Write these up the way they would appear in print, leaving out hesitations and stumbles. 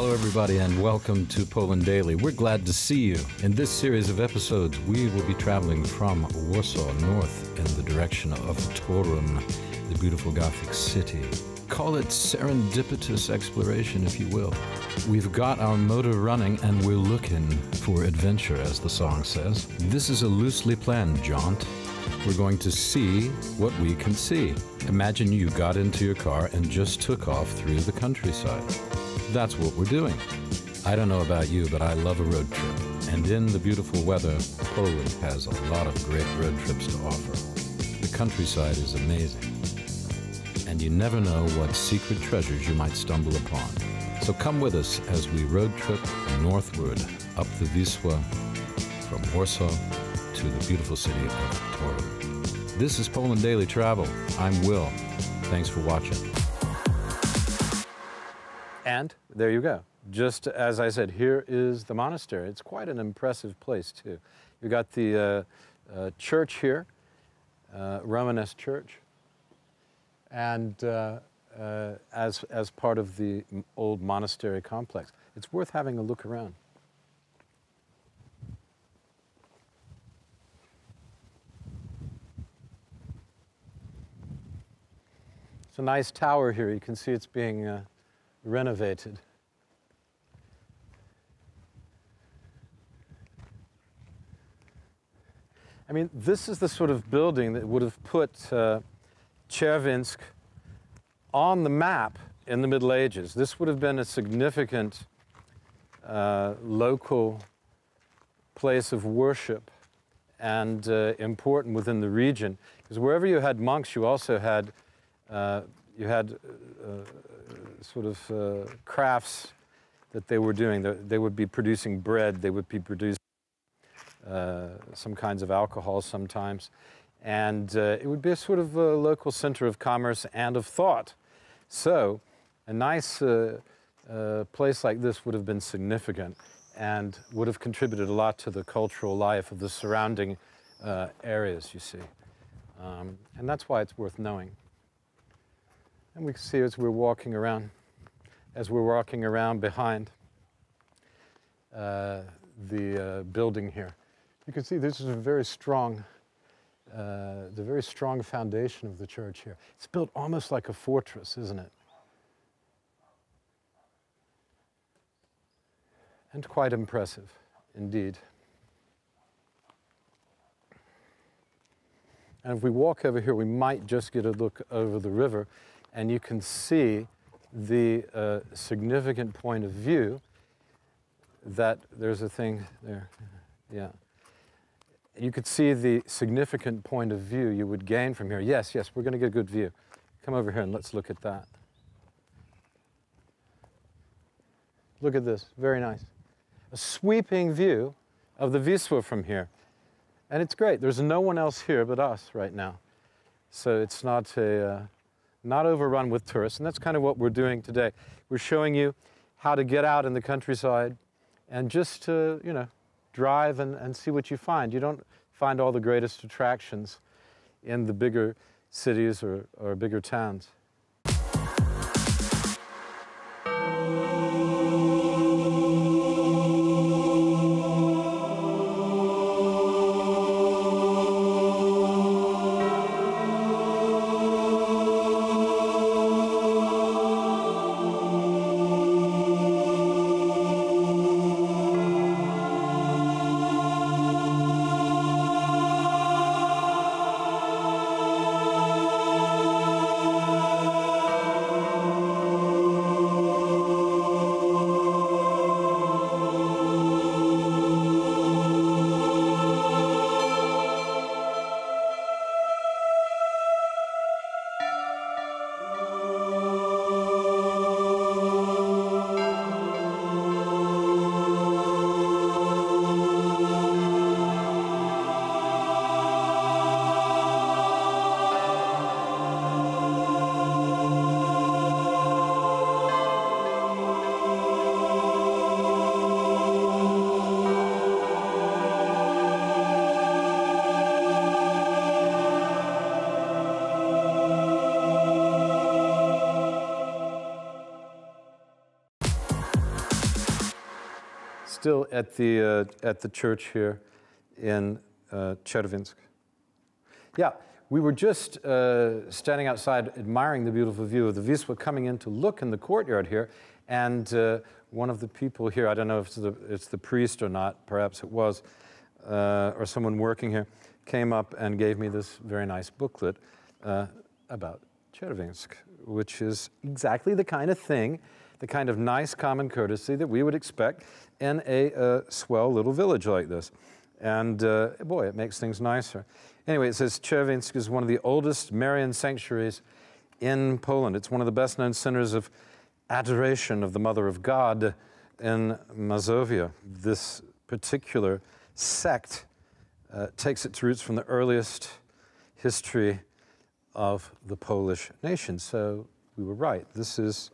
Hello, everybody, and welcome to Poland Daily. We're glad to see you. In this series of episodes, we will be traveling from Warsaw north in the direction of Torun, the beautiful Gothic city. Call it serendipitous exploration, if you will. We've got our motor running, and we're looking for adventure, as the song says. This is a loosely planned jaunt. We're going to see what we can see. Imagine you got into your car and just took off through the countryside. That's what we're doing. I don't know about you, but I love a road trip. And in the beautiful weather, Poland has a lot of great road trips to offer. The countryside is amazing. And you never know what secret treasures you might stumble upon. So come with us as we road trip northward up the Wisła from Warsaw to the beautiful city of Torun. This is Poland Daily Travel. I'm Will. Thanks for watching. And there you go. Just as I said, here is the monastery. It's quite an impressive place, too. You've got the church here, Romanesque church, and as part of the old monastery complex. It's worth having a look around. It's a nice tower here. You can see it's being renovated. I mean, this is the sort of building that would have put Czerwińsk on the map in the Middle Ages. This would have been a significant local place of worship and important within the region. Because wherever you had monks, you also had sort of crafts that they were doing. They would be producing bread, they would be producing some kinds of alcohol sometimes. And it would be a sort of a local center of commerce and of thought. So a nice place like this would have been significant and would have contributed a lot to the cultural life of the surrounding areas, you see. And that's why it's worth knowing. And we can see as we're walking around behind the building here, you can see this is a very strong, the very strong foundation of the church here. It's built almost like a fortress, isn't it? And quite impressive, indeed. And if we walk over here, we might just get a look over the river, and you can see the significant point of view that there's a thing there, yeah. You could see the significant point of view you would gain from here. Yes, we're going to get a good view. Come over here and let's look at that. Look at this, very nice. A sweeping view of the Wisła from here. And it's great. There's no one else here but us right now. So it's not overrun with tourists, and that's kind of what we're doing today. We're showing you how to get out in the countryside and just to, drive and see what you find. You don't find all the greatest attractions in the bigger cities or bigger towns. still at the church here in Czerwińsk. Yeah, we were just standing outside admiring the beautiful view of the Wisła, coming in to look in the courtyard here, and one of the people here, I don't know if it's the priest or not, perhaps it was, or someone working here, came up and gave me this very nice booklet about Czerwińsk, which is exactly the kind of thing, the kind of nice common courtesy that we would expect in a swell little village like this. And boy, it makes things nicer. Anyway, it says Czerwińsk is one of the oldest Marian sanctuaries in Poland. It's one of the best-known centers of adoration of the Mother of God in Mazovia. This particular sect takes its roots from the earliest history of the Polish nation. So we were right. This is,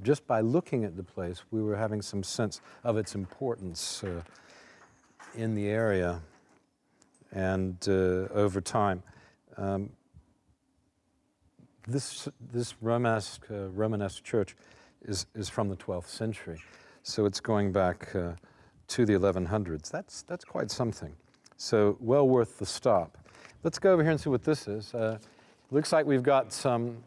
just by looking at the place, we were having some sense of its importance in the area and over time. This Romanesque church is from the 12th century, so it's going back to the 1100s. That's quite something. So well worth the stop. Let's go over here and see what this is. Looks like we've got some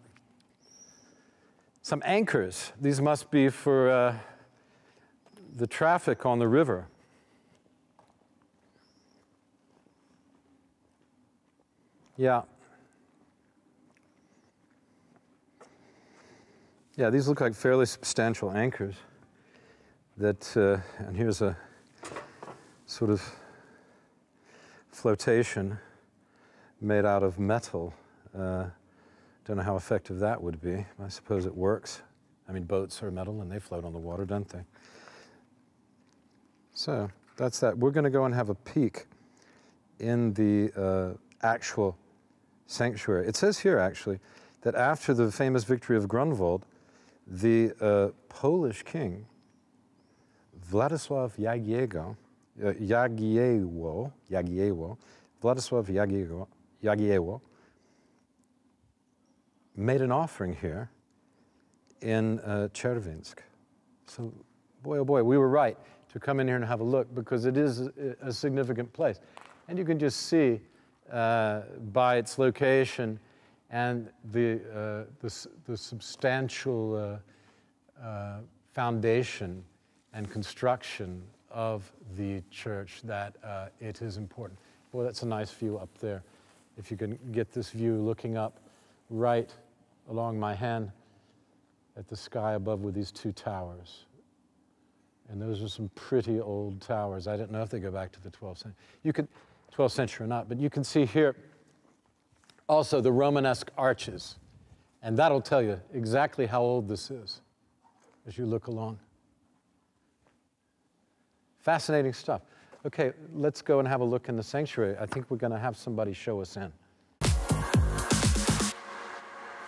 anchors. These must be for the traffic on the river. Yeah. Yeah, these look like fairly substantial anchors. That, and here's a sort of flotation made out of metal. Don't know how effective that would be. I suppose it works. I mean, boats are metal and they float on the water, don't they? So that's that. We're going to go and have a peek in the actual sanctuary. It says here, actually, that after the famous victory of Grunwald, the Polish king, Władysław Jagiełło, made an offering here in Czerwińsk. So, boy, oh boy, we were right to come in here and have a look, because it is a significant place. And you can just see by its location and the substantial foundation and construction of the church that it is important. Boy, that's a nice view up there. If you can get this view looking up right along my hand at the sky above with these two towers. And those are some pretty old towers. I don't know if they go back to the 12th century. You could, 12th century or not, but you can see here also the Romanesque arches. And that'll tell you exactly how old this is as you look along. Fascinating stuff. Okay, let's go and have a look in the sanctuary. I think we're going to have somebody show us in.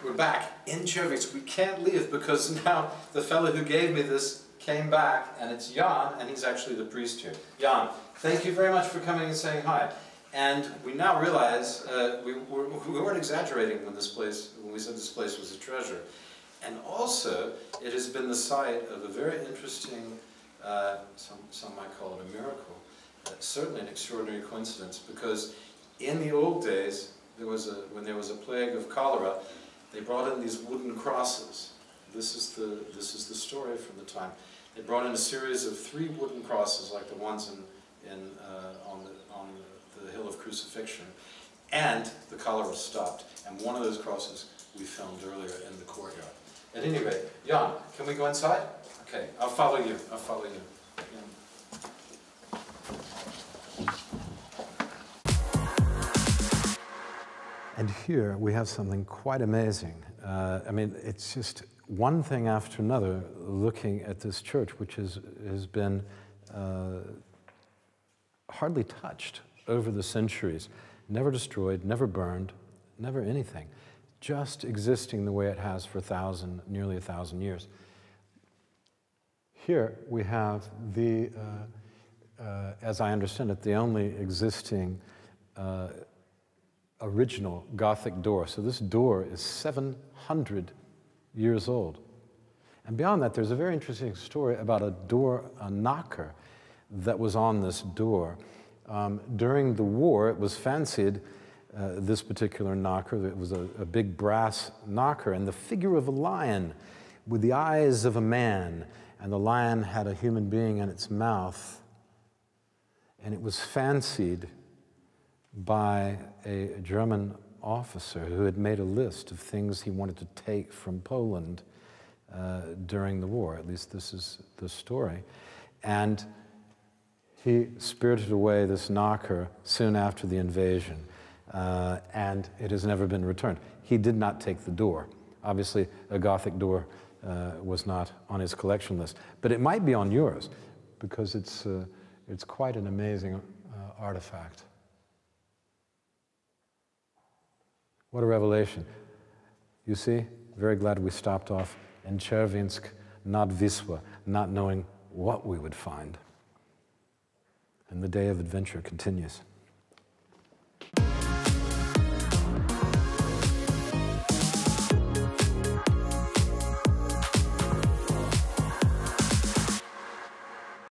We're back in Czerwińsk. We can't leave because now the fellow who gave me this came back, and it's Jan, and he's actually the priest here. Jan, thank you very much for coming and saying hi. And we now realize we weren't exaggerating when we said this place was a treasure. And also, it has been the site of a very interesting, some might call it a miracle, certainly an extraordinary coincidence, because in the old days, when there was a plague of cholera, they brought in these wooden crosses. This is the story from the time. They brought in a series of 3 wooden crosses, like the ones on the Hill of Crucifixion, and the cholera stopped. And one of those crosses we filmed earlier in the courtyard. At any rate, Jan, can we go inside? Okay, I'll follow you. I'll follow you. And here we have something quite amazing. I mean, it's just one thing after another looking at this church, which has been hardly touched over the centuries, never destroyed, never burned, never anything, just existing the way it has for nearly 1,000 years. Here we have the, as I understand it, the only existing original Gothic door. So this door is 700 years old. And beyond that, there's a very interesting story about a knocker that was on this door. During the war, it was fancied, this particular knocker, it was a big brass knocker, and the figure of a lion with the eyes of a man, and the lion had a human being in its mouth, and it was fancied by a German officer who had made a list of things he wanted to take from Poland during the war. At least this is the story. And he spirited away this knocker soon after the invasion, and it has never been returned. He did not take the door. Obviously, a Gothic door was not on his collection list, but it might be on yours, because it's quite an amazing artifact. What a revelation. You see, very glad we stopped off in Czerwińsk, not Wisła, not knowing what we would find. And the day of adventure continues.